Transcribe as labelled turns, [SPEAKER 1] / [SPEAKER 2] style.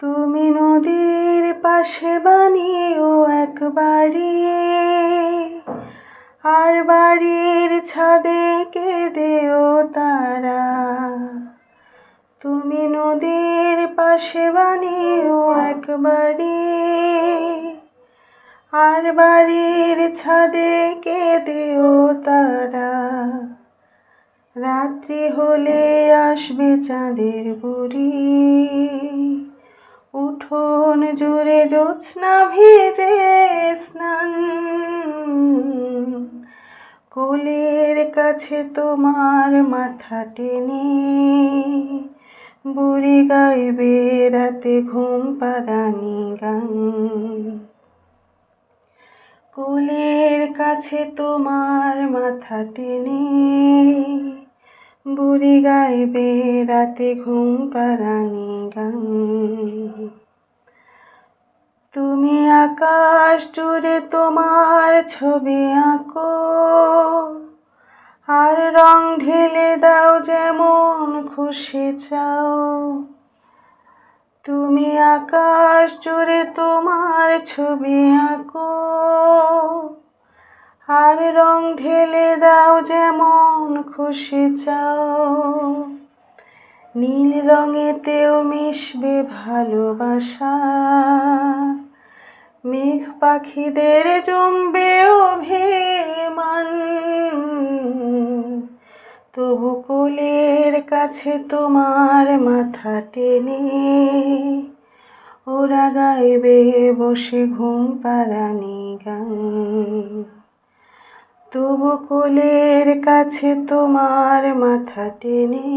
[SPEAKER 1] তুমি নদীর পাশে বানিও এক বাড়ি, আর বাড়ির ছাদে কেঁদেও তারা। তুমি নদীর পাশে বানিও এক বাড়ি, আর বাড়ির ছাদে কেঁদেও তারা। রাত্রি হলে আসবে চাঁদের বুড়ি, উঠোন জুড়ে জ্যোৎস্না ভিজে স্নান। কোলের কাছে তোমার মাথা টেনে বুড়ি গাইবে রাতে ঘুম পাড়ানি গান। কোলের কাছে তোমার মাথা টেনে বুড়ি গাইবে রাতে ঘুম পাড়ানি গান। তুমি আকাশ জুড়ে তোমার ছবি আঁকো, আর রং ঢেলে দাও যেমন খুশি চাও। তুমি আকাশ জুড়ে তোমার ছবি আঁকো, আর রং ঢেলে দাও যেমন খুশি চাও। নীল রঙেতেও মিশবে ভালোবাসা, মেঘ পাখিদের জমবে অভিমান। তবু কোলের কাছে তোমার মাথা টেনে ওরা গাইবে বসে ঘুম পাড়ানি গান। তবু কোলের কাছে তোমার মাথা টেনে